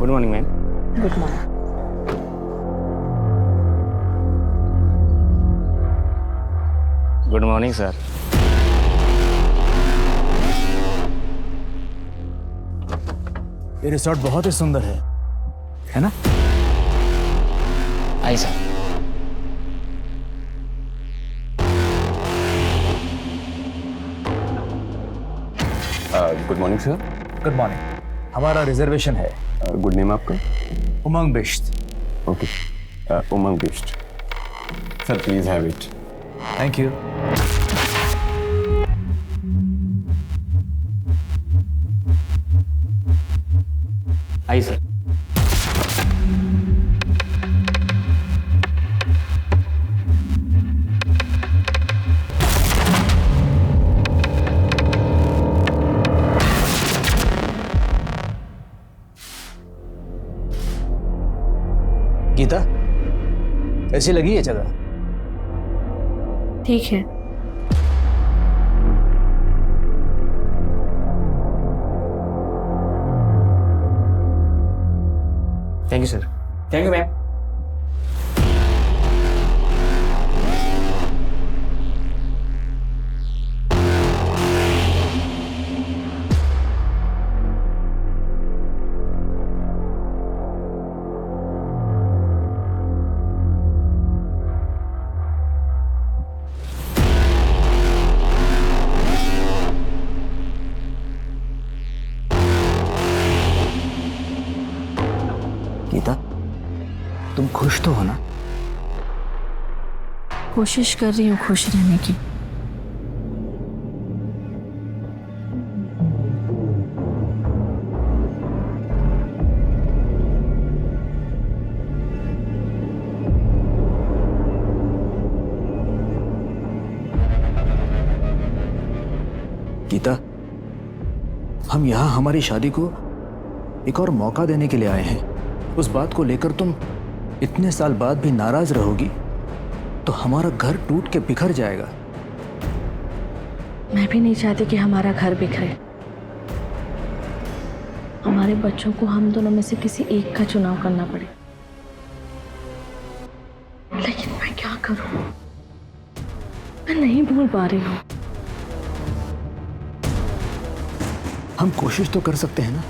Good morning ma'am. Good morning. Good morning sir. ये resort बहुत ही सुंदर है ना? आई sir. Good morning sir. Good morning. हमारा रिजर्वेशन है। गुड नेम आपका? Umang Bisht. Okay, Umang Bisht. Sir please have it. Thank you. आई सर। गीता, कैसी लगी ये जगह? ठीक है। Thank you sir. Thank you ma'am. Geeta, तुम खुश तो हो ना? कोशिश कर रही हूँ खुश रहने की। गीता, हम यहाँ हमारी शादी को एक और मौका देने के लिए आए हैं। उस बात को लेकर तुम इतने साल बाद भी नाराज रहोगी तो हमारा घर टूट के बिखर जाएगा। मैं भी नहीं चाहती कि हमारा घर बिखरे। हमारे बच्चों को हम दोनों में से किसी एक का चुनाव करना पड़े। लेकिन मैं क्या करूं? मैं नहीं भूल पा रही हूं। हम कोशिश तो कर सकते हैं ना?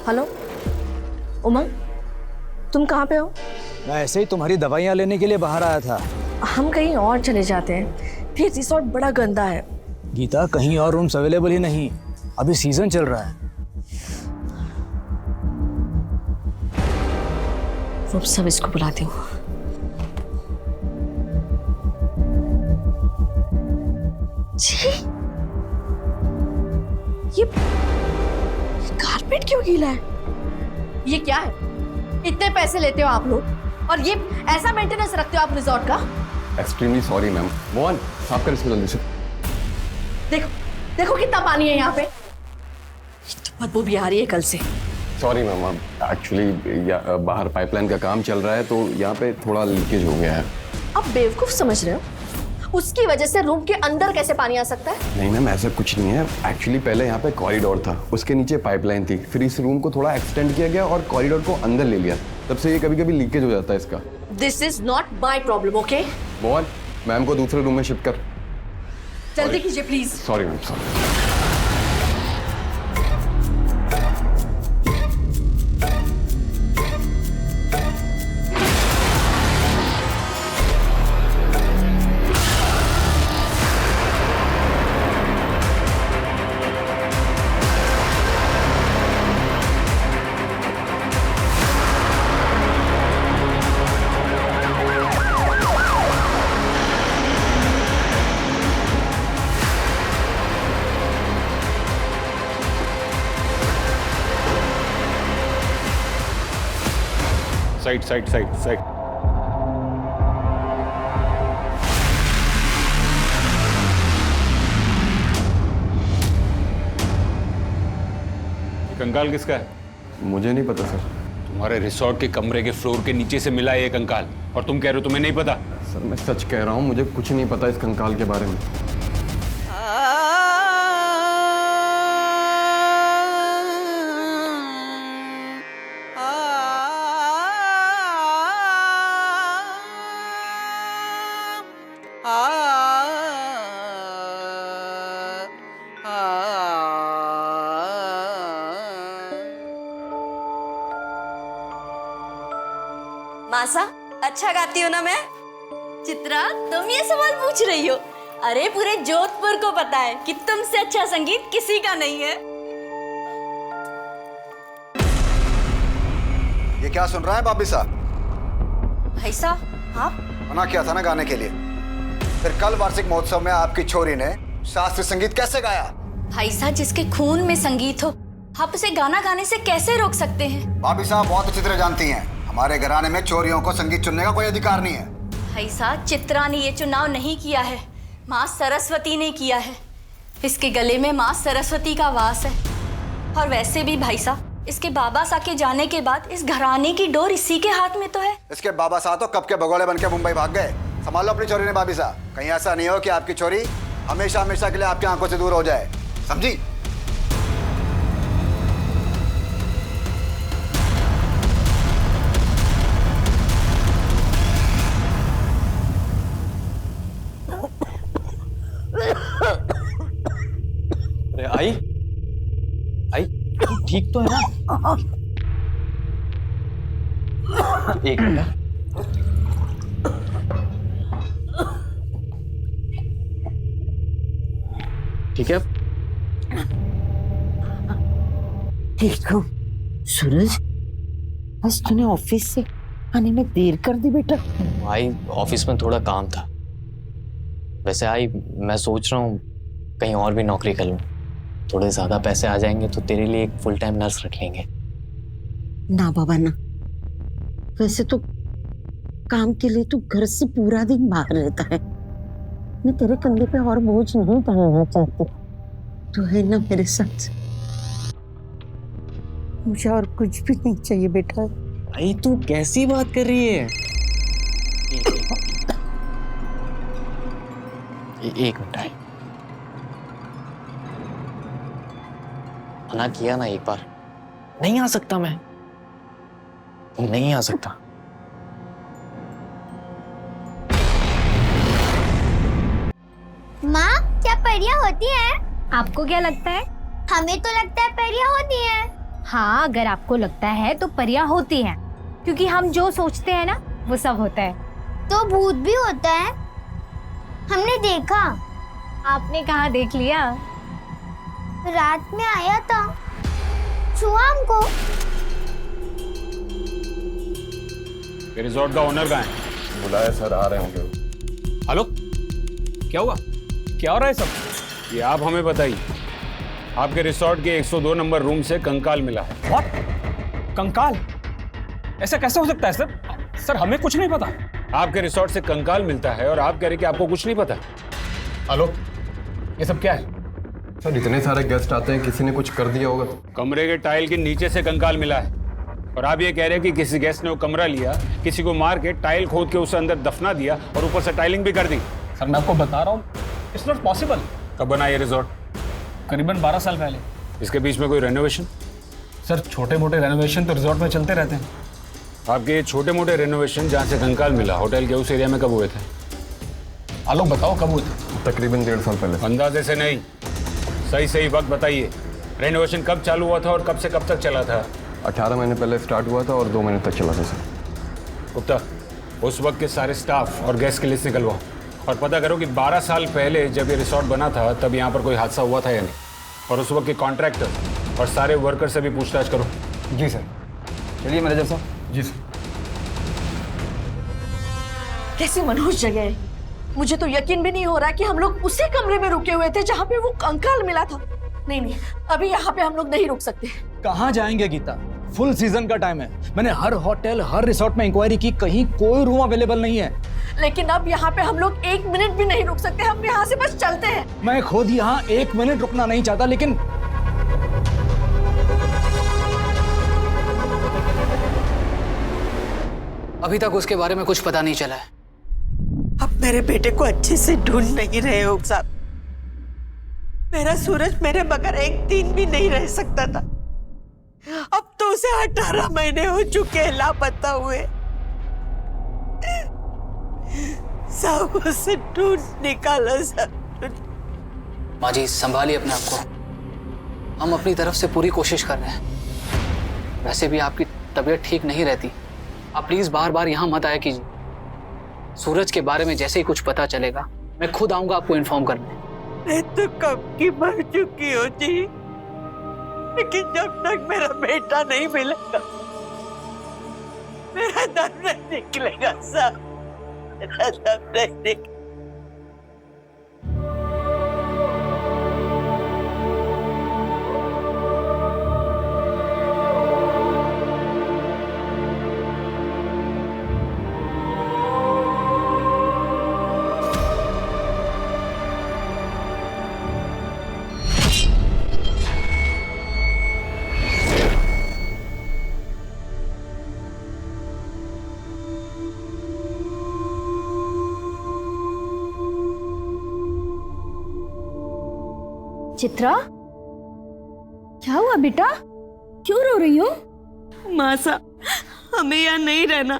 हेलो उमंग, तुम कहाँ पे हो? मैं ऐसे ही तुम्हारी दवाइयाँ लेने के लिए बाहर आया था। हम कहीं और चले जाते हैं। फिर रिसोर्ट बड़ा गंदा है। गीता, कहीं और रूम्स अवेलेबल ही नहीं। अभी सीजन चल रहा है। वो सब इसको बुलाती हूँ। जी, ये कारपेट क्यों गीला है? ये क्या है? इतने पैसे लेते हो आप लोग और ये ऐसा मेंटेनेंस रखते हो आप रिजॉर्ट का? Extremely sorry ma'am. मोहन, साफ कर इसको जल्दी से। देखो देखो कितना पानी है यहाँ पे। तो बदबू भी आ रही है कल से। सॉरी मैम, एक्चुअली बाहर पाइपलाइन का काम चल रहा है तो यहाँ पे थोड़ा लीकेज हो गया है। अब बेवकूफ समझ रहे हो? उसकी वजह से रूम के अंदर कैसे पानी आ सकता है? नहीं मैम, ऐसा कुछ नहीं है। एक्चुअली पहले यहाँ पे कॉरिडोर था, उसके नीचे पाइपलाइन थी, फिर इस रूम को थोड़ा एक्सटेंड किया गया और कॉरिडोर को अंदर ले लिया। तब से ये कभी कभी लीकेज हो जाता है इसका। This is not my problem, okay? Mohan, ma'am को दूसरे रूम में शिफ्ट कर। जल्दी कीजिए please. Sorry ma'am, sorry. Side side side side. कंकाल किसका है? मुझे नहीं पता सर। तुम्हारे रिसोर्ट के कमरे के फ्लोर के नीचे से मिला है ये कंकाल, और तुम कह रहे हो तुम्हें नहीं पता? सर मैं सच कह रहा हूँ, मुझे कुछ नहीं पता इस कंकाल के बारे में। मासा, अच्छा गाती हो ना मैं? चित्रा, तुम ये सवाल पूछ रही हो? अरे पूरे जोधपुर को पता है कि तुमसे अच्छा संगीत किसी का नहीं है। ये क्या सुन रहा है बाबी साहब? भाई साहब, आप मना किया था ना गाने के लिए, फिर कल वार्षिक महोत्सव में आपकी छोरी ने शास्त्रीय संगीत कैसे गाया? भाई साहब, जिसके खून में संगीत हो, आप उसे गाना गाने से कैसे रोक सकते हैं? बाबी साहब बहुत अच्छी तरह जानती हैं, हमारे घराने में चोरियों को संगीत चुनने का कोई अधिकार नहीं है। भाई साहब, चित्रा ने ये चुनाव नहीं किया है, माँ सरस्वती ने किया है। इसके गले में माँ सरस्वती का वास है। और वैसे भी भाई साहब, इसके बाबा साहब के जाने के बाद इस घराने की डोर इसी के हाथ में तो है। इसके बाबा साहब तो कब के भगोड़े बन के मुंबई भाग गए। संभालो अपनी चोरी ने बाबी साहब, कहीं ऐसा नहीं हो कि आपकी चोरी हमेशा हमेशा के लिए आपकी आंखों से दूर हो जाए, समझी? आई आई, ठीक तो है ना? एक मिनट। ठीक है। ठीक हो सूरज? बस तूने ऑफिस से आने में देर कर दी बेटा। आई, ऑफिस में थोड़ा काम था। वैसे आई, मैं सोच रहा हूँ कहीं और भी नौकरी कर लूँ, थोड़े ज्यादा पैसे आ जाएंगे तो तेरे लिए एक फुल टाइम नर्स रख लेंगे। ना बाबा ना, वैसे तो काम के लिए तू घर से पूरा दिन बाहर रहता है। मैं तेरे कंधे पे और बोझ नहीं डालना चाहती। तू है ना मेरे साथ, मुझे और कुछ भी नहीं चाहिए बेटा। आई, तू कैसी बात कर रही है? एक मिनट आई, मना किया ना एक बार। नहीं आ सकता मैं, नहीं आ सकता। माँ, क्या परियां होती हैं? आपको क्या लगता है? हमें तो लगता है परियां होती हैं। हाँ, अगर आपको लगता है तो परियां होती हैं, क्योंकि हम जो सोचते हैं ना वो सब होता है। तो भूत भी होता है, हमने देखा। आपने कहाँ देख लिया? रात में आया था, छुआ हमको। रिजॉर्ट का ओनर कहाँ है? बुलाया सर, आ रहे होंगे। हेलो, क्या हुआ? क्या हो रहा है सब? ये आप हमें बताइए। आपके रिसोर्ट के 102 नंबर रूम से कंकाल मिला है। What? कंकाल? ऐसा कैसे हो सकता है सर? सर हमें कुछ नहीं पता। आपके रिसोर्ट से कंकाल मिलता है और आप कह रहे कि आपको कुछ नहीं पता। हेलो, ये सब क्या है? सर इतने सारे गेस्ट आते हैं, किसी ने कुछ कर दिया होगा तो। कमरे के टाइल के नीचे से कंकाल मिला है, और आप ये कह रहे हैं कि किसी गेस्ट ने वो कमरा लिया, किसी को मार के टाइल खोद के उसे अंदर दफना दिया और ऊपर से टाइलिंग भी कर दी। सर मैं आपको बता रहा हूँ, इट्स नॉट पॉसिबल। कब बना ये रिजॉर्ट? करीबन 12 साल पहले। इसके बीच में कोई रेनोवेशन? सर छोटे मोटे रेनोवेशन तो रिजॉर्ट में चलते रहते हैं। आपके ये छोटे मोटे रेनोवेशन जहाँ से कंकाल मिला होटल के उस एरिया में कब हुए थे? आलोक बताओ कब हुए थे? तकरीबन 1.5 साल पहले। अंदाजे से नहीं, सही सही वक्त बताइए। रेनोवेशन कब चालू हुआ था और कब से कब तक चला था? 18 महीने पहले स्टार्ट हुआ था और 2 महीने तक चला था सर। गुप्ता, उस वक्त के सारे स्टाफ और गेस्ट की लिस्ट निकलवाओ और पता करो कि 12 साल पहले जब ये रिसॉर्ट बना था तब यहाँ पर कोई हादसा हुआ था या नहीं, और उस वक्त के कॉन्ट्रैक्टर और सारे वर्कर से भी पूछताछ करो। जी सर। चलिए मैनेजर साहब। जी सर। कैसी मनहूस जगह है। मुझे तो यकीन भी नहीं हो रहा कि हम लोग उसी कमरे में रुके हुए थे जहाँ पे वो कंकाल मिला था। नहीं नहीं, अभी यहाँ पे हम लोग नहीं रुक सकते। कहाँ जाएंगे गीता? फुल सीजन का टाइम है। मैंने हर होटल, हर रिसोर्ट में इंक्वायरी की, कहीं कोई रूम अवेलेबल नहीं है। लेकिन अब यहाँ पे हम लोग 1 मिनट भी नहीं रुक सकते, हम यहाँ से बस चलते हैं। मैं खुद यहाँ 1 मिनट रुकना नहीं चाहता, लेकिन अभी तक उसके बारे में कुछ पता नहीं चला है। अब मेरे बेटे को अच्छे से ढूंढ नहीं रहे हो साहब। मेरा सूरज मेरे बगैर एक दिन भी नहीं रह सकता था। अब तो उसे 18 महीने हो चुके हैं लापता हुए। सब उसे ढूंढ निकालो सब। माँ जी संभालिए अपने आप को, हम अपनी तरफ से पूरी कोशिश कर रहे हैं। वैसे भी आपकी तबीयत ठीक नहीं रहती, आप प्लीज बार बार यहाँ मत आया कीजिए। सूरज के बारे में जैसे ही कुछ पता चलेगा मैं खुद आऊंगा आपको इन्फॉर्म करने। मैं तो कब की मर चुकी हूँ जी, लेकिन जब तक मेरा बेटा नहीं मिलेगा मेरा दम नहीं निकलेगा साहब, मेरा दम नहीं निकलेगा। चित्रा, क्या हुआ बेटा, क्यों रो रही हो? मासा, हमें यहाँ नहीं रहना,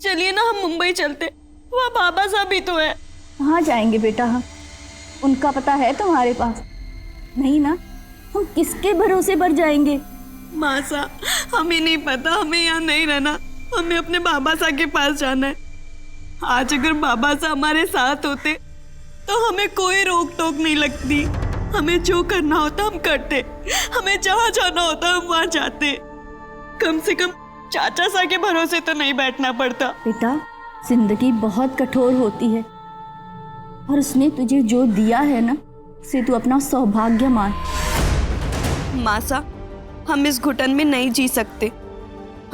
चलिए ना हम मुंबई चलते, वहाँ बाबा साहब भी तो है। वहाँ जाएंगे बेटा हम, उनका पता है तुम्हारे पास? नहीं ना, हम किसके भरोसे पर जाएंगे? मासा, हमें नहीं पता, हमें यहाँ नहीं रहना, हमें अपने बाबा साहब के पास जाना है। आज अगर बाबा साहब हमारे साथ होते तो हमें कोई रोक टोक नहीं लगती। हमें जो करना होता हम करते, हमें जहाँ जाना होता हम वहाँ जाते। कम से कम चाचा सा के भरोसे तो नहीं बैठना पड़ता। बेटा, जिंदगी बहुत कठोर होती है और उसने तुझे जो दिया है ना, उसे तू अपना सौभाग्य मान। मासा, हम इस घुटन में नहीं जी सकते।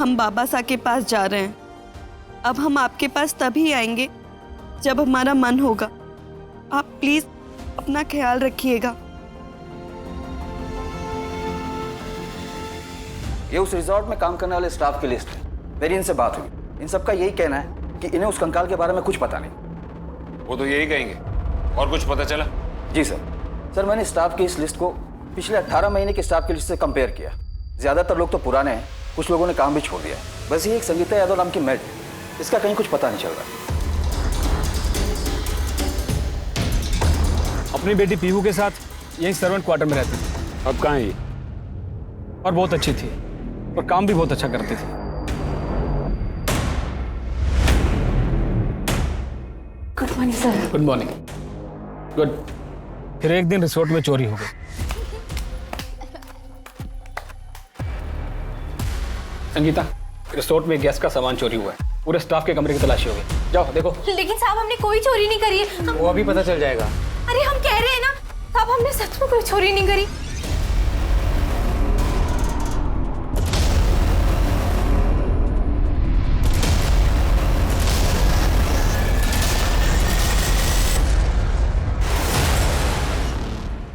हम बाबा साहब के पास जा रहे हैं। अब हम आपके पास तभी आएंगे जब हमारा मन होगा। आप प्लीज अपना ख्याल रखिएगा। ये उस रिजॉर्ट में काम करने वाले स्टाफ की लिस्ट है। मेरी इनसे बात हुई, इन सबका यही कहना है कि इन्हें उस कंकाल के बारे में कुछ पता नहीं। वो तो यही कहेंगे। और कुछ पता चला? जी सर, मैंने स्टाफ की इस लिस्ट को पिछले 18 महीने के स्टाफ की लिस्ट से कंपेयर किया। ज्यादातर लोग तो पुराने हैं, कुछ लोगों ने काम भी छोड़ दिया। बस ये एक संगीता यादव नाम की मेड, इसका कहीं कुछ पता नहीं चल रहा। अपनी बेटी पीहू के साथ यही सर्वेंट क्वार्टर में रहती थी। अब कहाँ है ये? और बहुत अच्छी थी और काम भी बहुत अच्छा करती थी। Good morning sir. Good morning. Good. फिर एक दिन रिसोर्ट में चोरी हो गई। संगीता, रिसोर्ट में गैस का सामान चोरी हुआ है। पूरे स्टाफ के कमरे की तलाशी हो गई। जाओ देखो। लेकिन साहब, हमने कोई चोरी नहीं करी है। वो अभी पता चल जाएगा। अरे हम कह रहे हैं ना साहब, हमने सच में कोई चोरी नहीं करी।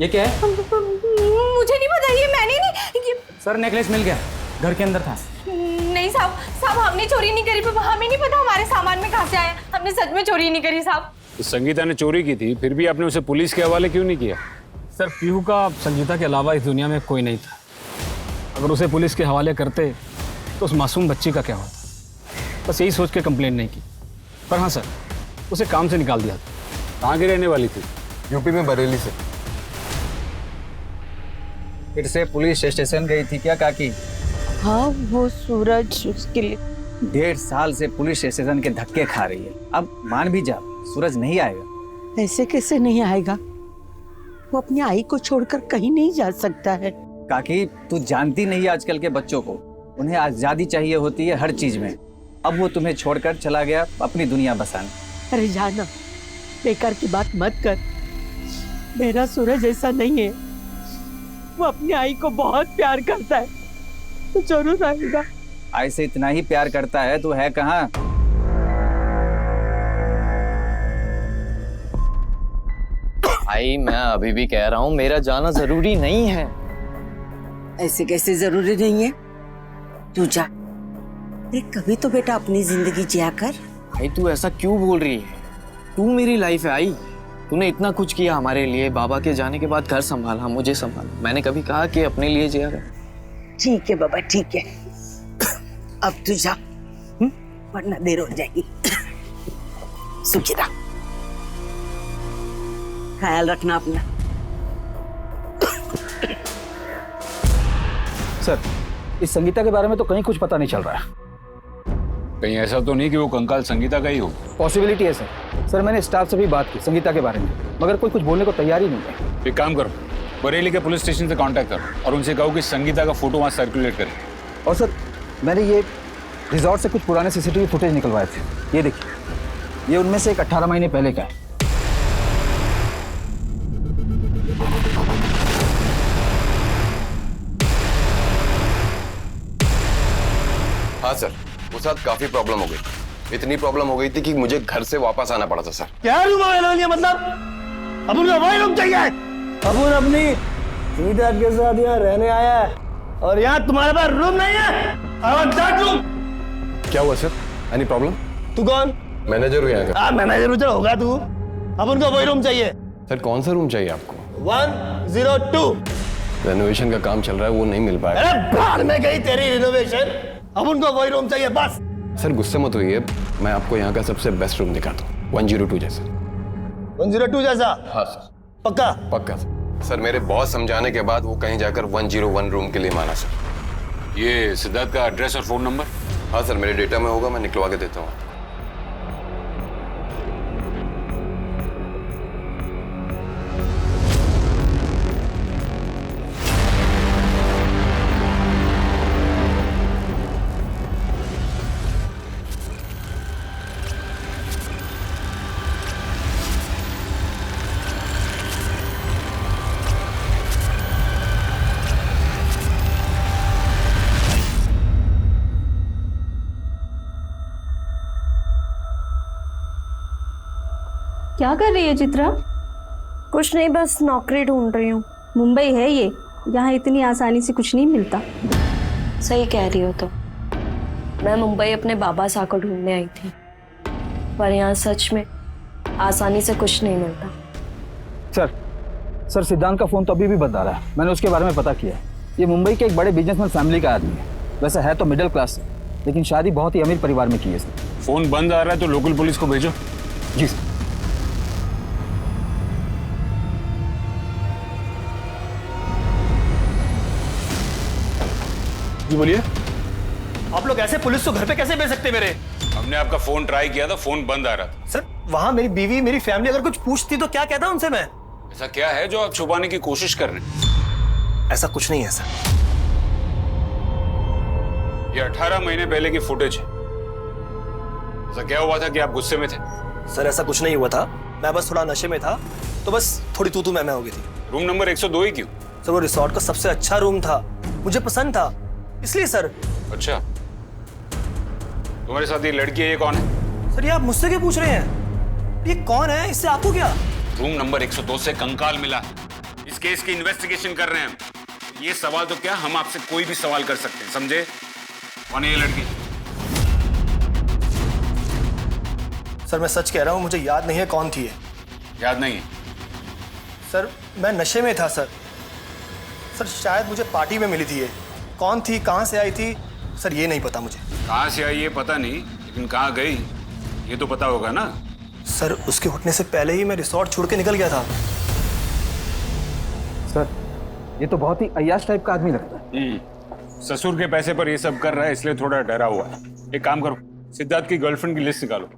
ये क्या है? मुझे नहीं पता, ये मैंने नहीं। ये सर, नेकलेस मिल गया, घर के अंदर था। नहीं साहब, हमने चोरी नहीं करी। हमें नहीं पता हमारे सामान में कहाँ से आया। हमने सच में चोरी नहीं करी साहब। तो संगीता ने चोरी की थी, फिर भी आपने उसे पुलिस के हवाले क्यों नहीं किया? सर, पीहू का संगीता के अलावा इस दुनिया में कोई नहीं था। अगर उसे पुलिस के हवाले करते तो उस मासूम बच्ची का क्या होता। बस यही सोच के कंप्लेंट नहीं की। पर हाँ सर, उसे काम से निकाल दिया था। कहाँ की रहने वाली थी? यूपी में बरेली से। फिर से पुलिस स्टेशन गई थी क्या काकी? हाँ, वो सूरज उसके लिए 1.5 साल से पुलिस स्टेशन के धक्के खा रही है। अब मान भी जा, सूरज नहीं आएगा। ऐसे कैसे नहीं आएगा? वो अपनी आई को छोड़कर कहीं नहीं जा सकता है। काकी, तू जानती नहीं आजकल के बच्चों को, उन्हें आजादी चाहिए होती है हर चीज में। अब वो तुम्हें छोड़कर चला गया अपनी दुनिया बसाने। अरे जाना, बेकार की बात मत कर। मेरा सूरज ऐसा नहीं है। वो अपनी आई को बहुत प्यार करता है। तो जरूर आएगा। ऐसे इतना ही प्यार करता है तो है कहाँ? भाई मैं अभी भी कह रहा हूँ मेरा जाना जरूरी नहीं है। ऐसे कैसे जरूरी नहीं है? तू जा। अरे कभी तो बेटा अपनी जिंदगी जिया कर। भाई तू ऐसा क्यों बोल रही है? तू मेरी लाइफ है आई। तूने इतना कुछ किया हमारे लिए, बाबा के जाने के बाद घर संभाला, मुझे संभाला। मैंने कभी कहा कि अपने लिए जिया कर? ठीक है बाबा ठीक है, अब तू जा, वरना देर हो जाएगी। सुखी रह, ख्याल रखना अपना। सर, इस संगीता के बारे में तो कहीं कुछ पता नहीं चल रहा है। कहीं ऐसा तो नहीं कि वो कंकाल संगीता का ही हो? पॉसिबिलिटी है सर मैंने स्टाफ से भी बात की संगीता के बारे में, मगर कोई कुछ बोलने को तैयार ही नहीं है। एक काम करो, बरेली के पुलिस स्टेशन से कांटेक्ट करो और उनसे कहो कि संगीता का फोटो वहाँ सर्कुलेट करें। और सर मैंने ये रिजॉर्ट से कुछ पुराने सीसीटीवी फुटेज निकलवाए थे, ये देखिए, ये उनमें से एक 18 महीने पहले का है। हाँ सर, उस साथ काफी प्रॉब्लम हो गई। इतनी प्रॉब्लम हो गई थी कि मुझे घर से वापस आना पड़ा था सर। क्या रूम है मतलब? अपुन का वही रूम चाहिए? अपुन अपनी सीधा के साथ यहाँ रहने आया है और यहाँ तुम्हारे पास रूम नहीं है? I want that room. क्या हुआ सर? Any problem? तू कौन? मैनेजर हूँ यहाँ का। मैनेजर उधर होगा तू। अपुन को वही रूम चाहिए। सर कौन सा रूम चाहिए आपको? 102। रेनोवेशन का काम चल रहा है, वो नहीं मिल पाएगा। अरे बाहर में गई तेरी रिनोवेशन, अब उनको वही रूम चाहिए बस। सर गुस्से मत होइए, मैं आपको यहाँ का सबसे बेस्ट रूम दिखाता हूँ, 102 जैसा। 102 जैसा? हाँ सर। पक्का? पक्का सर। मेरे बहुत समझाने के बाद वो कहीं जाकर 101 रूम के लिए माना सर। ये सिद्धार्थ का एड्रेस और फोन नंबर? हाँ सर, मेरे डेटा में होगा, मैं निकलवा के देता हूँ। क्या कर रही है चित्रा? कुछ नहीं, बस नौकरी ढूंढ रही हूँ। मुंबई है ये, यहाँ इतनी आसानी से कुछ नहीं मिलता। सही कह रही हो। तो मैं मुंबई अपने बाबा साहब को ढूंढने आई थी, पर यहाँ सच में आसानी से कुछ नहीं मिलता। सर सिद्धांत का फोन तो अभी भी बंद आ रहा है, मैंने उसके बारे में पता किया। ये मुंबई के एक बड़े बिजनेसमैन फैमिली का आदमी है, वैसे है तो मिडिल क्लास से, लेकिन शादी बहुत ही अमीर परिवार में की है इसने। फोन बंद आ रहा है तो लोकल पुलिस को भेजो। जी सर। जी बोलिए। आप लोग ऐसे पुलिस को घर पे कैसे भेज सकते मेरे? हमने आपका फोन ट्राई किया था, फोन बंद आ रहा था। सर वहां मेरी बीवी, मेरी फैमिली अगर कुछ पूछती तो क्या कहता उनसे मैं? ऐसा क्या है जो आप छुपाने की कोशिश कर रहे हैं? ऐसा कुछ नहीं है सर। ये 18 महीने पहले की फुटेज है। ऐसा क्या हुआ था कि आप गुस्से में थे? सर ऐसा कुछ नहीं हुआ था, मैं बस थोड़ा नशे में था, तो बस थोड़ी तू मैं हो गई थी। रूम नंबर 102 ही क्यों? सर वो रिसोर्ट का सबसे अच्छा रूम था, मुझे पसंद था, इसलिए सर। अच्छा, तुम्हारे साथ ये लड़की है, ये कौन है? सर ये आप मुझसे क्यों पूछ रहे हैं? ये कौन है, इससे आपको क्या? रूम नंबर 102 से कंकाल मिला, इस केस की इन्वेस्टिगेशन कर रहे हैं हम। ये सवाल तो क्या, हम आपसे कोई भी सवाल कर सकते हैं, समझे? कौन है ये लड़की? सर मैं सच कह रहा हूँ, मुझे याद नहीं है कौन थी ये। याद नहीं है? सर मैं नशे में था सर। सर शायद मुझे पार्टी में मिली थी ये। कौन थी, कहाँ से आई थी, सर ये नहीं पता मुझे। कहाँ से आई ये पता नहीं, लेकिन कहाँ गई ये तो पता होगा ना? सर उसके उठने से पहले ही मैं रिसोर्ट छोड़ के निकल गया था। सर ये तो बहुत ही अय्याश टाइप का आदमी लगता है। ससुर के पैसे पर ये सब कर रहा है, इसलिए थोड़ा डरा हुआ है। एक काम करो, सिद्धार्थ की गर्लफ्रेंड की लिस्ट निकालो।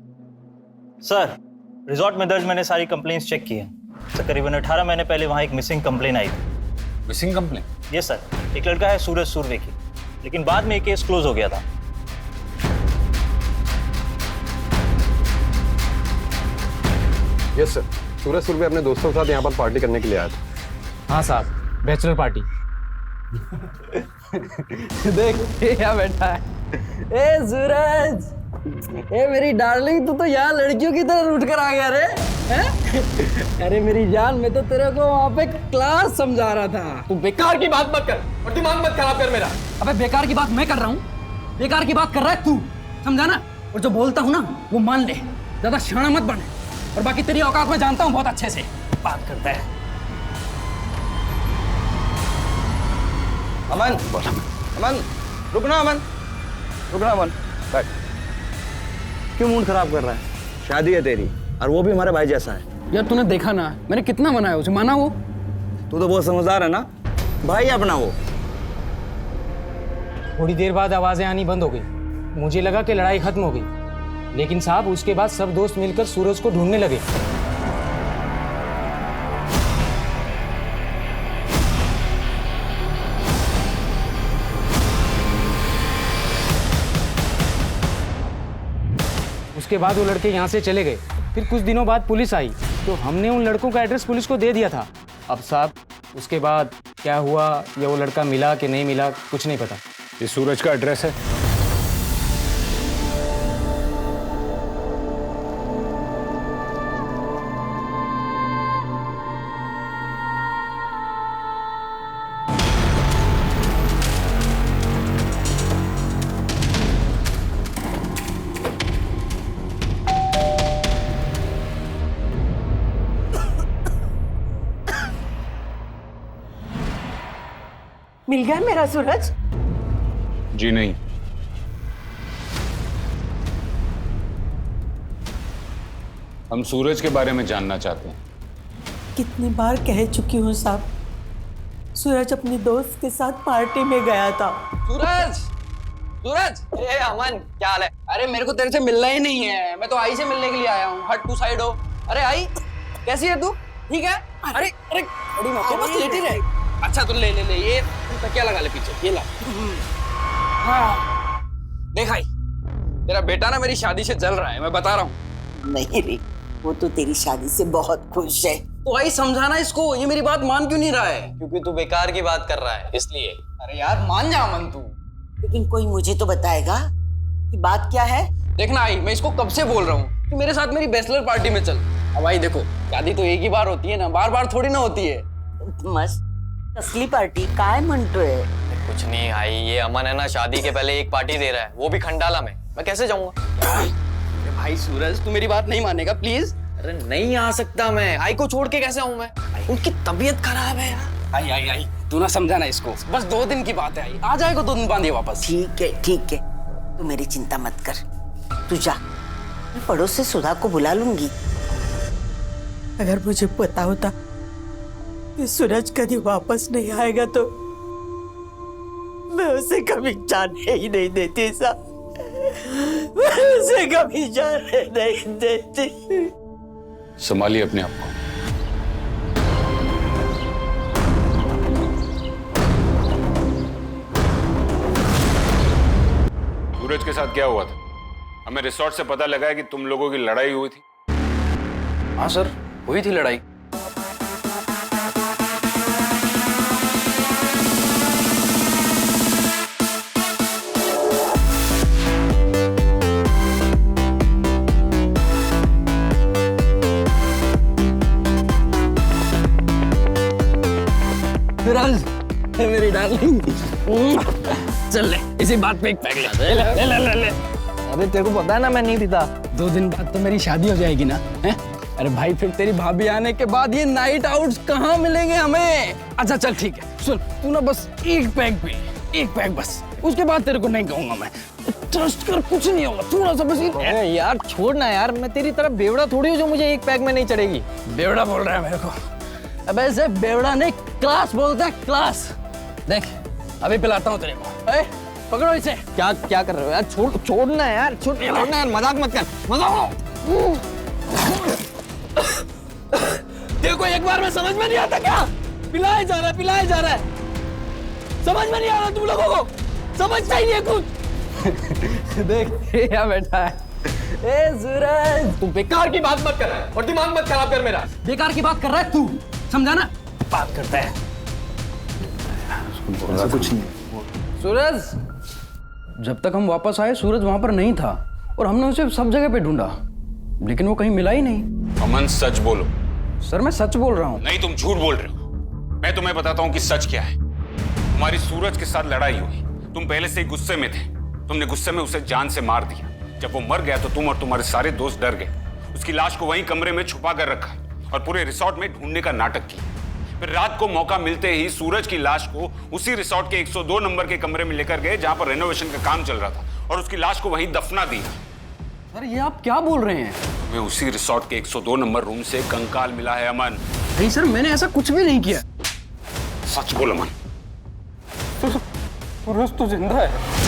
सर रिजॉर्ट में दर्ज मैंने सारी कंप्लेंट्स चेक की हैं। सर करीबन 18 महीने पहले वहाँ एक मिसिंग कंप्लेन आई थी। Missing complaint? यस सर, एक लड़का है सूरज सुरवे की, लेकिन बाद में ये केस क्लोज हो गया था। यस सर, सूरज सुरभि अपने दोस्तों के साथ यहाँ पर पार्टी करने के लिए आया था। हाँ साहब, बैचलर पार्टी। देख ये क्या बैठा है। ए सूरज, ए मेरी डार्लिंग, तू तो यहाँ लड़कियों की तरह उठ कर आ गया रे। हैं? अरे मेरी जान, मैं तो तेरे को वहाँ पे क्लास समझा रहा था। तू बेकार की बात मत कर और दिमाग मत खराब कर मेरा। अबे बेकार की बात मैं कर रहा हूँ, बेकार की बात कर रहा है तू, समझा ना। और जो बोलता हूँ ना वो मान ले, ज्यादा शाना मत बने। और बाकी तेरी औकात मैं जानता हूँ बहुत अच्छे से। बात करता है। अमन, अमन, रुकना अमन, रुकना अमन, बैठ। क्यों मूड खराब कर रहा है? शादी है तेरी, और वो भी हमारे भाई जैसा है। यार तूने देखा ना, मैंने कितना मनाया उसे, माना वो? तू तो बहुत समझदार है ना, भाई अपना वो। थोड़ी देर बाद आवाजें आनी बंद हो गई। मुझे लगा कि लड़ाई खत्म हो गई, लेकिन साहब उसके बाद सब दोस्त मिलकर सूरज को ढूंढने लगे। उसके बाद वो लड़के यहाँ से चले गए। फिर कुछ दिनों बाद पुलिस आई तो हमने उन लड़कों का एड्रेस पुलिस को दे दिया था। अब साहब उसके बाद क्या हुआ या वो लड़का मिला कि नहीं मिला कुछ नहीं पता। ये सूरज का एड्रेस है? मिल गया मेरा सूरज? जी नहीं। हम सूरज के बारे में जानना चाहते हैं। कितनी बार कह चुकी हूँ साहब, सूरज अपनी दोस्त के साथ पार्टी में गया था। सूरज, सूरज, ए अमन, क्या हाल है? अरे मेरे को तेरे से मिलना ही नहीं है, मैं तो आई से मिलने के लिए आया हूँ। हट, तू साइड हो। अरे आई, कैसी है तू? ठीक है? अरे अरे बड़ी मत हो, बस लेटी रहे। अच्छा तो ले ले ले, ये तकिया लगा ले पीछे, ये ला। हाँ देख आई, तेरा बेटा ना मेरी शादी से जल रहा है, मैं बता रहा हूँ। नहीं रे, वो तो तेरी शादी से बहुत खुश है। तो आई समझाना इसको, ये मेरी बात मान क्यों नहीं रहा है? क्योंकि तू बेकार की बात कर रहा है इसलिए। अरे यार मान जा अमन तू। लेकिन कोई मुझे तो बताएगा कि बात क्या है। देखना आई, मैं इसको कब से बोल रहा हूँ कि मेरे साथ मेरी बैचलर पार्टी में चल। अब आई देखो, शादी तो एक ही बार होती है ना, बार बार थोड़ी ना होती है। मस्त असली पार्टी काय म्हणतोय? कुछ नहीं आई, ये अमन है ना शादी के पहले एक पार्टी दे रहा है, वो भी खंडाला में। मैं कैसे जाऊंगा? अरे भाई सूरज, तू मेरी बात नहीं मानेगा प्लीज। अरे नहीं आ सकता मैं, आई को छोड़ के कैसे आऊं मैं? उनकी तबीयत खराब है यार। आई आई आई, तू ना समझाना इसको, बस 2 दिन की बात है। आई आ जाएगा 2 दिन बाद ये वापस। ठीक है ठीक है, तू मेरी चिंता मत कर, तू जा। मैं पड़ोस से सुधा को बुला लूंगी। अगर मुझे पता होता कि सूरज कभी वापस नहीं आएगा तो मैं उसे कभी जाने ही नहीं देती साहब, मैं उसे कभी जाने नहीं देती। संभालिए अपने आप को। सूरज के साथ क्या हुआ था? हमें रिसोर्ट से पता लगा है कि तुम लोगों की लड़ाई हुई थी। हाँ सर, हुई थी लड़ाई। सूरज, मेरी डार्लिंग, चल ले, इसी बात पे एक पैक ले ले ले ले ले। अरे तेरे को पता है ना मैं नहीं पीता। 2 दिन बाद तो मेरी शादी हो जाएगी ना, हैं? अरे भाई फिर तेरी भाभी आने के बाद ये नाइट आउट्स कहाँ मिलेंगे हमें? अच्छा चल ठीक है, सुन तू ना बस एक पैक पे, एक पैक बस, उसके बाद तेरे को नहीं कहूंगा मैं। ट्रस्ट कर, कुछ नहीं होगा, थोड़ा सा बस। यार छोड़ ना यार, मैं तेरी तरफ बेवड़ा थोड़ी हूँ जो मुझे एक पैक में नहीं चढ़ेगी। बेवड़ा बोल रहा है मेरे को? अब ऐसे बेवड़ा नहीं, क्लास बोलता है, क्लास। देख अभी पिलाता हूँ तेरे को। ए, पकड़ो इसे। क्या क्या कर रहे हो यार? छोड़ना यार, छोड़ना यार, मजाक मत कर, मजाक। देखो एक बार में समझ में नहीं आता क्या? पिलाया जा रहा है, पिलाया जा रहा है, समझ में नहीं आ रहा तुम लोगों को? समझता ही नहीं है कुछ। देख ये क्या बैठा है। ए सूरज, तू बेकार की बात मत कर और दिमाग मत खराब कर मेरा। बेकार की बात कर रहा है तू, समझा ना? बात करता है। ऐसा कुछ नहीं। सूरज, जब तक हम वापस आए सूरज वहां पर नहीं था और हमने उसे सब जगह पे ढूंढा, लेकिन वो कहीं मिला ही नहीं। अमन सच बोलो। सर मैं सच बोल रहा हूँ। नहीं, तुम झूठ बोल रहे हो। मैं तुम्हें बताता हूँ कि सच क्या है। तुम्हारी सूरज के साथ लड़ाई हुई, तुम पहले से ही गुस्से में थे, तुमने गुस्से में उसे जान से मार दिया। जब वो मर गया तो तुम और तुम्हारे सारे दोस्त डर गए, उसकी लाश को वहीं कमरे में छुपा कर रखा और पूरे रिसॉर्ट में ढूंढने का नाटक किया। फिर रात को मौका मिलते ही सूरज की लाश को उसी रिसॉर्ट के 102 नंबर के कमरे में लेकर गए जहां पर रेनोवेशन का काम चल रहा था, और उसकी लाश को वहीं दफना दिया। सर ये आप क्या बोल रहे हैं? तुम्हें उसी रिसॉर्ट के 102 नंबर रूम से कंकाल मिला है अमन। नहीं सर, मैंने ऐसा कुछ भी नहीं किया। सच बोल अमन। सूरज तो जिंदा है।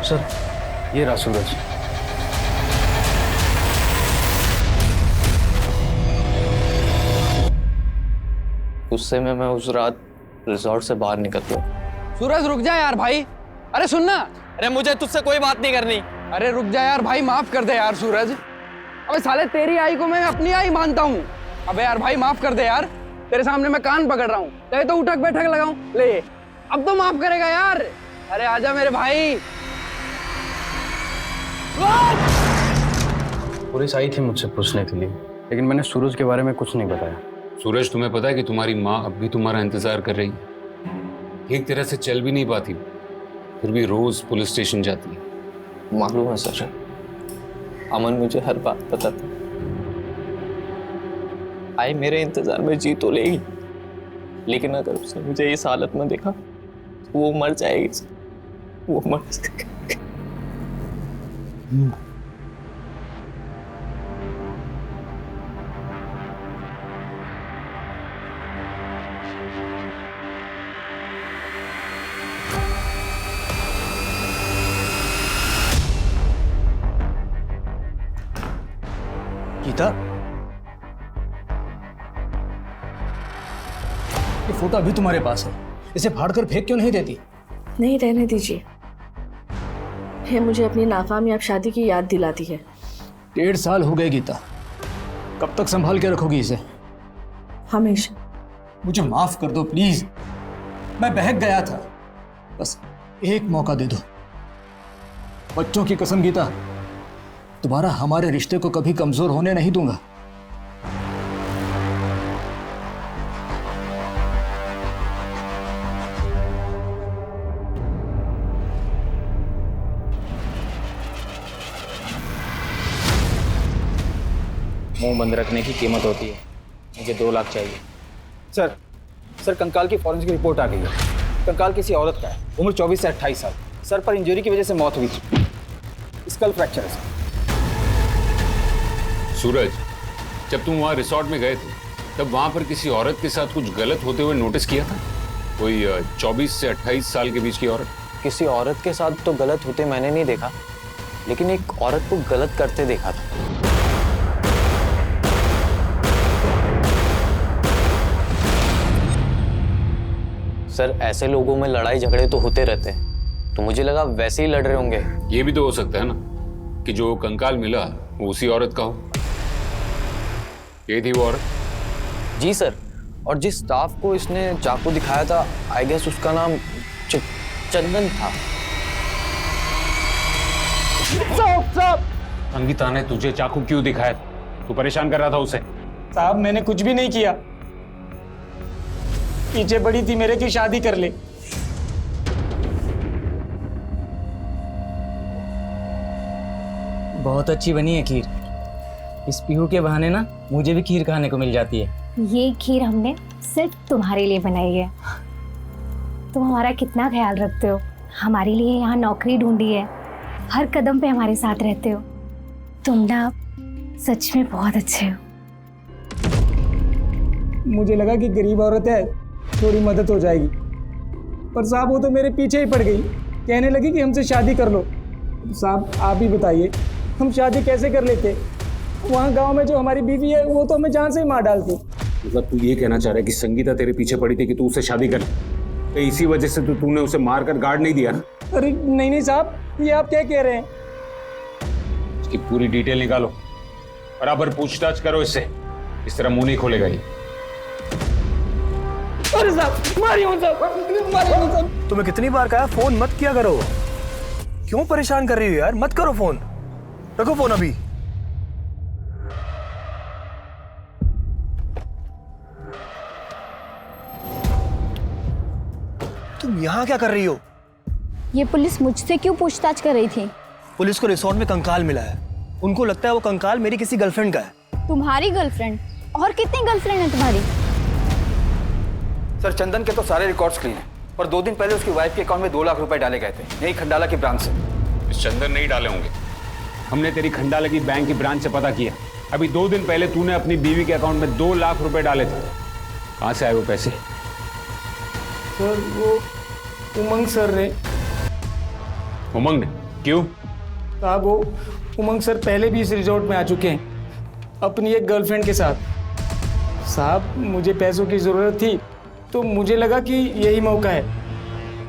सर ये रहा सूरज। गुस्से में मैं उस रात रिजॉर्ट से बाहर निकल गया। सूरज रुक जा यार भाई। अरे सुनना। अरे मुझे तुझसे कोई बात नहीं करनी। अरे रुक जा यार भाई, माफ कर दे यार सूरज। अबे साले तेरी आई को मैं अपनी आई मानता हूँ। अबे यार भाई माफ कर दे यार, तेरे सामने मैं कान पकड़ रहा हूँ, चाहे तो उठक बैठक लगाऊं। ले अब तो माफ करेगा यार। अरे आजा मेरे भाई। पुलिस आई थी मुझसे पूछने के लिए, लेकिन मैंने सूरज के बारे में कुछ नहीं बताया। सूरज, तुम्हें पता है कि तुम्हारी माँ अब भी तुम्हारा इंतजार कर रही है। ठीक तरह से चल भी नहीं पाती, फिर भी रोज पुलिस स्टेशन जाती है। मालूम है सर, अमन मुझे हर बात बताता। आई मेरे इंतजार में जी तो लेगी, लेकिन अगर उसने मुझे इस हालत में देखा तो वो मर जाएगी। वो मर जाएगी। गीता, ये फोटो अभी तुम्हारे पास है, इसे फाड़कर फेंक क्यों नहीं देती? नहीं, रहने दीजिए। ये मुझे अपनी नाकामयाब शादी की याद दिलाती है। 1.5 साल हो गए गीता, कब तक संभाल के रखोगी इसे? हमेशा। मुझे माफ कर दो प्लीज, मैं बहक गया था, बस एक मौका दे दो। बच्चों की कसम गीता, दोबारा हमारे रिश्ते को कभी कमजोर होने नहीं दूंगा। मुंह बंद रखने की कीमत होती है। मुझे 2 लाख चाहिए। सर कंकाल की फॉरेंसिक रिपोर्ट आ गई है। कंकाल किसी औरत का है, उम्र 24 से 28 साल। सर पर इंजरी की वजह से मौत हुई थी। स्कल फ्रैक्चर है सर। सूरज, जब तुम वहाँ रिसॉर्ट में गए थे तब वहाँ पर किसी औरत के साथ कुछ गलत होते हुए नोटिस किया था? कोई 24 से 28 साल के बीच की औरत? किसी औरत के साथ तो गलत होते मैंने नहीं देखा, लेकिन एक औरत को गलत करते देखा था। सर ऐसे लोगों में लड़ाई झगड़े तो होते रहते हैं, तो मुझे लगा वैसे ही लड़ रहे होंगे। ये भी तो हो सकता है ना कि जो कंकाल मिला वो उसी औरत का हो। ये थी वो औरत? जी सर, और जिस स्टाफ को इसने चाकू दिखाया था, आई गेस उसका नाम चंदन था। संगीता ने तुझे चाकू क्यों दिखाया था? तू परेशान कर रहा था उसे? साहब मैंने कुछ भी नहीं किया, पीछे पड़ी थी मेरे की शादी कर ले। बहुत अच्छी बनी है खीर। इस पीहू के बहाने ना मुझे भी खीर खाने को मिल जाती है। ये खीर हमने सिर्फ तुम्हारे लिए बनाई है। तुम हमारा कितना ख्याल रखते हो, हमारे लिए यहाँ नौकरी ढूंढी है, हर कदम पे हमारे साथ रहते हो। तुम ना सच में बहुत अच्छे हो। मुझे लगा कि गरीब औरत है, थोड़ी मदद हो जाएगी, पर साहब वो तो मेरे पीछे ही पड़ गई, कहने लगी कि हमसे शादी कर लो। साहब आप ही बताइए, हम शादी कैसे कर लेते? वहाँ गांव में जो हमारी बीवी है वो तो हमें जान से ही मार डालती। मतलब तू ये कहना चाह रहा है कि संगीता तेरे पीछे पड़ी थी कि तू उससे शादी कर, तो इसी वजह से तो तूने उसे मारकर गार्ड नहीं दिया ना? अरे नहीं नहीं साहब, ये आप क्या कह रहे हैं? इसकी पूरी डिटेल निकालो, बराबर पूछताछ करो इससे। इस तरह मुंह नहीं खोलेगा ये। अरे साहब मारियो साहब। तुम्हें कितनी बार कहा फोन मत किया करो, क्यों परेशान कर रही हो यार? मत करो फोन, रखो फोन अभी। तुम यहाँ क्या कर रही हो? ये पुलिस मुझसे क्यों पूछताछ कर रही थी? पुलिस को रिसोर्ट में कंकाल मिला है, उनको लगता है वो कंकाल मेरी किसी गर्लफ्रेंड का है। तुम्हारी गर्लफ्रेंड? और कितनी गर्लफ्रेंड है तुम्हारी? सर चंदन के तो सारे रिकॉर्ड्स क्लीन हैं, पर 2 दिन पहले उसकी वाइफ के अकाउंट में 2 लाख रुपए डाले गए थे, यही खंडाला की ब्रांच से। इस चंदन नहीं डाले होंगे, हमने तेरी खंडाला की बैंक की ब्रांच से पता किया। अभी 2 दिन पहले तूने अपनी बीवी के अकाउंट में 2 लाख रुपए डाले थे, कहाँ से आए वो पैसे? सर वो उमंग सर ने। उमंग ने? क्यों? साहब वो उमंग सर पहले भी इस रिजॉर्ट में आ चुके हैं अपनी एक गर्लफ्रेंड के साथ। साहब मुझे पैसों की ज़रूरत थी तो मुझे लगा कि यही मौका है,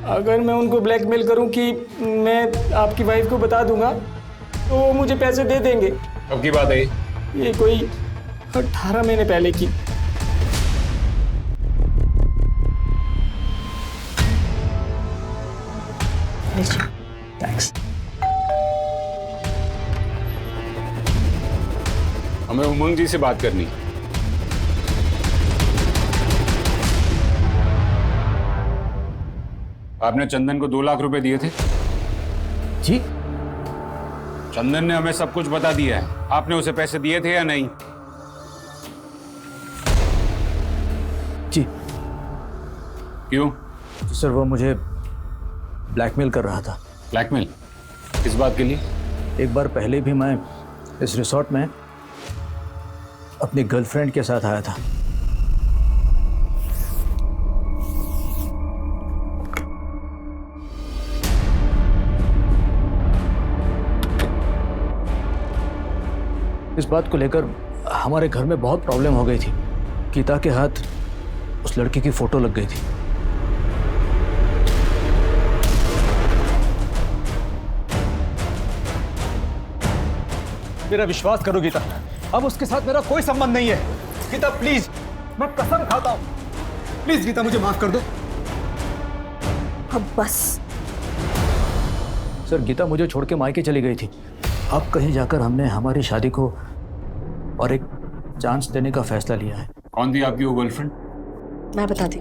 अगर मैं उनको ब्लैकमेल करूं कि मैं आपकी वाइफ को बता दूंगा तो वो मुझे पैसे दे देंगे। कब की बात है ये कोई 18 महीने पहले की। थैंक्स। हमें उमंग जी से बात करनी है। आपने चंदन को 2 लाख रुपए दिए थे? जी। चंदन ने हमें सब कुछ बता दिया है, आपने उसे पैसे दिए थे या नहीं? जी। क्यों? सर वो मुझे ब्लैकमेल कर रहा था। ब्लैकमेल? किस बात के लिए? एक बार पहले भी मैं इस रिसोर्ट में अपनी गर्लफ्रेंड के साथ आया था। इस बात को लेकर हमारे घर में बहुत प्रॉब्लम हो गई थी। गीता के हाथ उस लड़की की फोटो लग गई थी। मेरा विश्वास करो गीता, अब उसके साथ मेरा कोई संबंध नहीं है। गीता प्लीज, मैं कसम खाता हूं, प्लीज गीता मुझे माफ कर दो। अब बस। सर गीता मुझे छोड़ के मायके चली गई थी। अब कहीं जाकर हमने हमारी शादी को और एक चांस देने का फैसला लिया है। कौन थी आपकी वो गर्लफ्रेंड? मैं बता दी।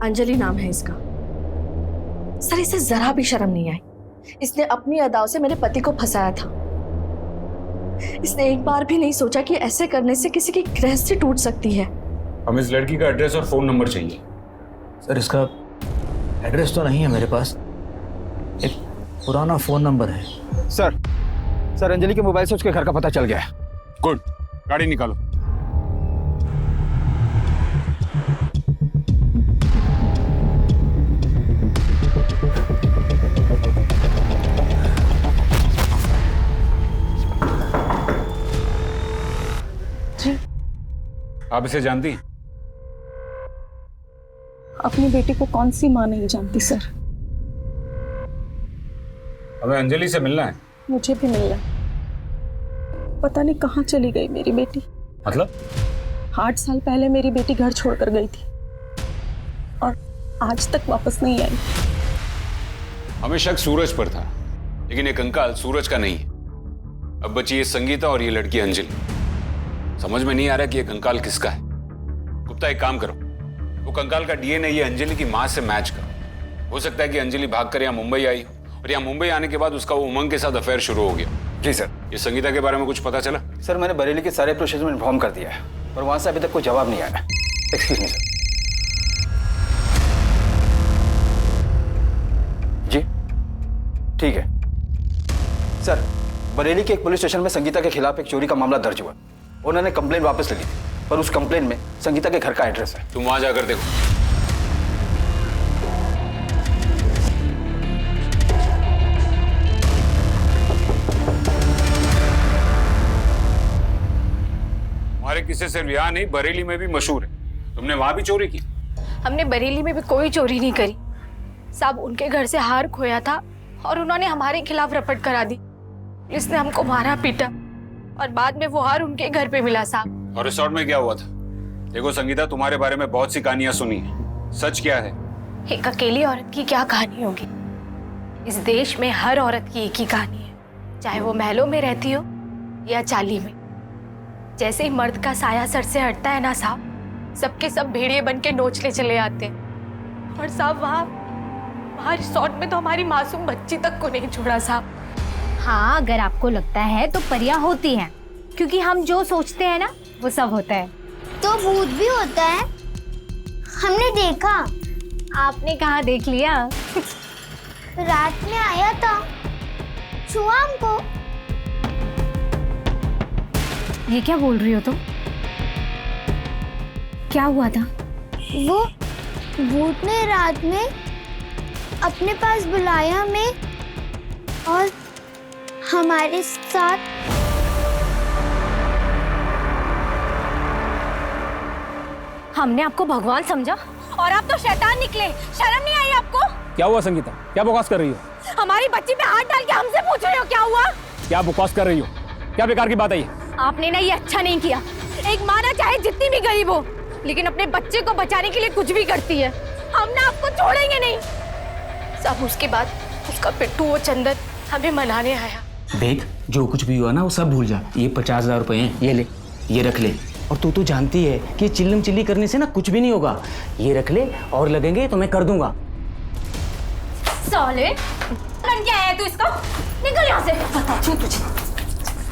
अंजलि नाम है इसका। सर इसे जरा भी शर्म नहीं आई, इसने अपनी अदाओं से मेरे पति को फंसाया था। इसने एक बार भी नहीं सोचा कि ऐसे करने से किसी की गृहस्थी टूट सकती है। हमें इस लड़की का एड्रेस और फोन नंबर चाहिए। सर इसका एड्रेस तो नहीं है मेरे पास, एक पुराना फोन नंबर है। सर अंजलि के मोबाइल से उसके घर का पता चल गया है। गुड, गाड़ी निकालो। जी। आप इसे जानती हैं? अपनी बेटी को कौन सी माँ नहीं जानती सर। हमें अंजलि से मिलना है। मुझे भी मिलना, पता नहीं कहाँ चली गई मेरी बेटी। मतलब? 8 साल पहले मेरी बेटी घर छोड़कर गई थी और आज तक वापस नहीं आई। हमें शक सूरज पर था, लेकिन ये कंकाल सूरज का नहीं है। अब बची ये संगीता और ये लड़की अंजलि। समझ में नहीं आ रहा कि ये कंकाल किसका है। गुप्ता एक काम करो, वो कंकाल का डीएनए ये अंजलि की मां से मैच करो। हो सकता है कि अंजलि भागकर यहाँ मुंबई आई और यहाँ मुंबई आने के बाद उसका वो उमंग के साथ अफेयर शुरू हो गया। जी सर। ये संगीता के बारे में कुछ पता चला? सर मैंने बरेली के सारे प्रोसेस में इन्फॉर्म कर दिया है और वहां से अभी तक कोई जवाब नहीं आया। Excuse me sir. जी ठीक है सर। बरेली के एक पुलिस स्टेशन में संगीता के खिलाफ एक चोरी का मामला दर्ज हुआ। उन्होंने कंप्लेन वापस ले ली थी, पर उस कंप्लेन में संगीता के घर का एड्रेस है। तुम वहां जाकर देखो। हमारे किसी से रिहा नहीं, बरेली में भी मशहूर है। तुमने वहां भी चोरी की? हमने बरेली में भी कोई चोरी नहीं करी साहब। उनके घर से हार खोया था और उन्होंने हमारे खिलाफ रपट करा दी। पुलिस ने हमको मारा पीटा और बाद में वो हार उनके घर पे मिला साहब। और रिसोर्ट में क्या हुआ था? देखो संगीता, तुम्हारे बारे में बहुत सी कहानियां सुनी है, सच क्या है? एक अकेली औरत की क्या कहानी होगी? इस देश में हर औरत की एक ही कहानी है, चाहे वो महलों में रहती हो या चाली में। जैसे ही मर्द का साया सर से हटता है ना साहब, सबके सब भेड़िए बन के नोचने चले आते हैं। और साहब वहाँ रिसोर्ट में तो हमारी मासूम बच्ची तक को नहीं छोड़ा साहब। हाँ, अगर आपको लगता है तो परियां होती हैं, क्योंकि हम जो सोचते हैं ना वो सब होता है। तो भूत भी होता है, हमने देखा। आपने कहाँ देख लिया? रात में आया था, छुआ हमको। ये क्या बोल रही हो तुम? क्या हुआ था? वो भूत ने रात में अपने पास बुलाया हमें और हमारे साथ हमने आपको भगवान समझा और आप तो शैतान निकले। शर्म नहीं आई आपको? क्या हुआ संगीता, क्या बकवास कर रही हो? हमारी बच्ची पे हाथ डाल के हमसे पूछ रही हो क्या हुआ? क्या बकवास कर रही हो? क्या बेकार की बात है ये? आपने ना ये अच्छा नहीं किया। एक माँ ना चाहे जितनी भी गरीब हो, लेकिन अपने बच्चे को बचाने के लिए कुछ भी करती है। हम ना आपको छोड़ेंगे नहीं। सब उसके बाद उसका पिट्टू वो चंदन हमें मनाने आया। देख, जो कुछ भी हुआ ना वो सब भूल जा। ये 50,000 रुपए हैं, ये ले, ये रख ले। और तू तो जानती है कि चिल्लम चिल्ली करने से ना कुछ भी नहीं होगा। ये रख ले, और लगेंगे तो मैं कर दूंगा। साले, बन क्या है तू इसका? निकल यहाँ से। बताती हूँ तुझे।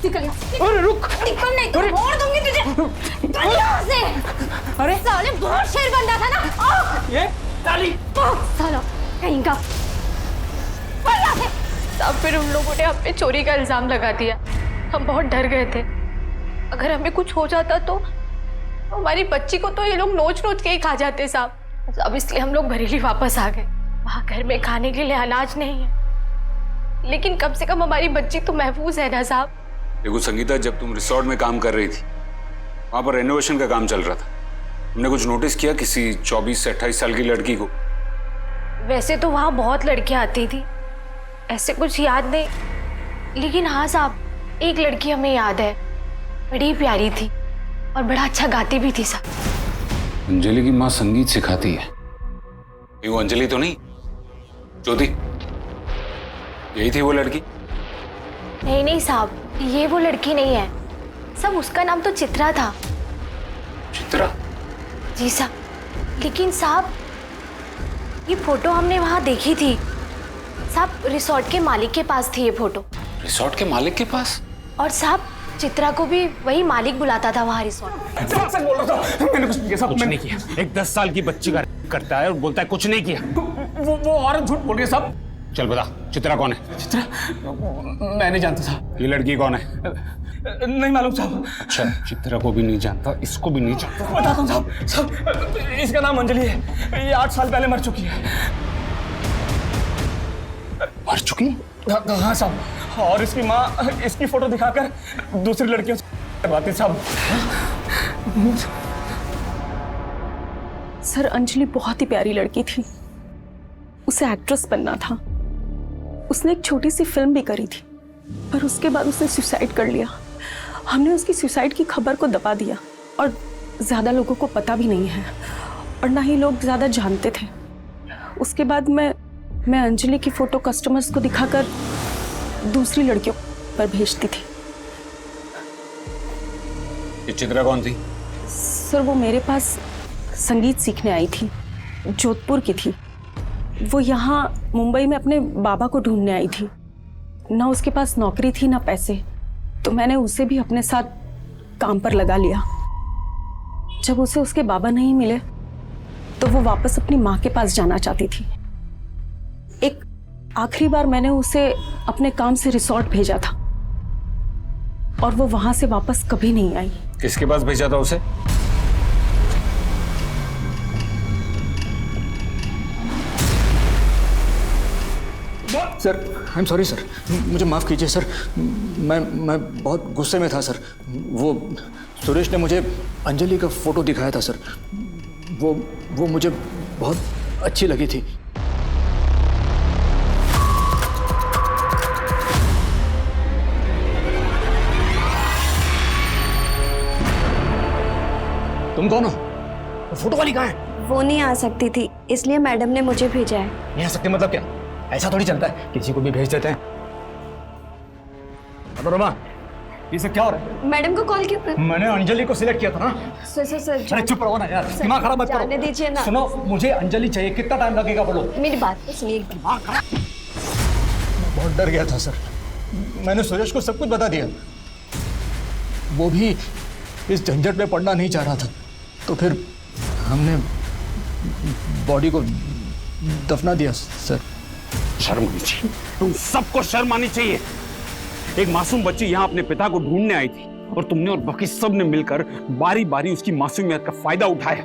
निकल यहाँ से। अरे रुक। निकल नहीं तो मोड़ दूंगी तुझे। निकल यहाँ से। अरे साले बहुत शेर बंदा था ना। ये ताली। साला कहीं का। तब फिर उन लोगों ने हम पे चोरी का इल्जाम लगा दिया। हम बहुत डर गए थे, अगर हमें कुछ हो जाता तो हमारी बच्ची को तो ये लोग नोच नोच के ही खा जाते साहब। अब इसलिए हम लोग बरेली वापस आ गए। वहाँ घर में खाने के लिए अनाज नहीं है, लेकिन कम से कम हमारी बच्ची तो महफूज है ना साहब। देखो संगीता, जब तुम रिसोर्ट में काम कर रही थी, वहाँ पर रेनोवेशन का काम चल रहा था। हमने कुछ नोटिस किया किसी 24 से 28 साल की लड़की को? वैसे तो वहाँ बहुत लड़कियाँ आती थी, ऐसे कुछ याद नहीं, लेकिन हाँ साहब, एक लड़की हमें याद है, बड़ी प्यारी थी और बड़ा अच्छा गाती भी थी साहब। अंजलि की माँ संगीत सिखाती है। ये वो अंजलि तो नहीं? ज्योति, यही थी वो लड़की? नहीं नहीं साहब, ये वो लड़की नहीं है सब। उसका नाम तो चित्रा था। चित्रा? जी साहब, लेकिन साहब ये फोटो हमने वहाँ देखी थी साहब। रिसोर्ट के मालिक के पास थी ये फोटो। रिसोर्ट के मालिक के पास? और साहब चित्रा को भी वही मालिक बुलाता था वहाँ रिसोर्ट। सच बोल रहा था, मैंने कुछ नहीं किया। एक 10 साल की बच्ची का करता है और बोलता है कुछ नहीं किया। वो औरत झूठ बोल रही है साहब। चल बता, चित्रा कौन है? चित्रा? मैं नहीं जानता साहब। ये लड़की कौन है? नहीं मालूम साहब। अच्छा, चित्रा को भी नहीं जानता, इसको भी नहीं जानता। बताता हूँ साहब। साहब, इसका नाम अंजलि है। ये 8 साल पहले मर चुकी है। मर चुकी? हाँ साहब, और इसकी माँ इसकी फोटो दिखाकर दूसरी लड़कियों से करवाती साहब। सर, अंजलि बहुत ही प्यारी लड़की थी, उसे एक्ट्रेस बनना था। उसने एक छोटी सी फिल्म भी करी थी, पर उसके बाद उसने सुसाइड कर लिया। हमने उसकी सुसाइड की खबर को दबा दिया और ज़्यादा लोगों को पता भी नहीं है और ना ही लोग ज़्यादा जानते थे। उसके बाद मैं अंजलि की फ़ोटो कस्टमर्स को दिखाकर दूसरी लड़कियों पर भेजती थी। ये चित्रा कौन थी? सर, वो मेरे पास संगीत सीखने आई थी, जोधपुर की थी। वो यहाँ मुंबई में अपने बाबा को ढूंढने आई थी। ना उसके पास नौकरी थी ना पैसे, तो मैंने उसे भी अपने साथ काम पर लगा लिया। जब उसे उसके बाबा नहीं मिले तो वो वापस अपनी माँ के पास जाना चाहती थी। एक आखिरी बार मैंने उसे अपने काम से रिसोर्ट भेजा था और वो वहां से वापस कभी नहीं आई। किसके पास भेजा था उसे? Sir, I am sorry sir, मुझे माफ़ कीजिए सर। मैं बहुत गुस्से में था सर। वो सुरेश ने मुझे अंजलि का फ़ोटो दिखाया था सर। वो मुझे बहुत अच्छी लगी थी। तुम कौन हो? वो फोटो वाली कहाँ है? वो नहीं आ सकती थी, इसलिए मैडम ने मुझे भेजा है। नहीं आ सकते मतलब क्या? ऐसा थोड़ी चलता है, किसी को भी भेज देते हैं। मनोरमा, ये सब क्या हो रहा है? मैडम को कॉल क्यों? मैंने अंजलि को सिलेक्ट किया था ना। सर अरे चुप रहो ना यार, दिमाग खराब मत करो। जाने दीजिए ना। सुनो, मुझे अंजलि चाहिए, कितना टाइम लगेगा बोलो? मेरी बात तो सुनिए। बहुत डर गया था सर, मैंने सुरेश को सब कुछ बता दिया। वो भी इस झंझट में पड़ना नहीं चाह रहा था, तो फिर हमने बॉडी को दफना दिया सर। शर्म आनी चाहिए, तुम सबको शर्म आनी चाहिए। एक मासूम बच्ची यहाँ अपने पिता को ढूंढने आई थी और तुमने और बाकी सब ने मिलकर बारी बारी उसकी मासूमियत का फायदा उठाया।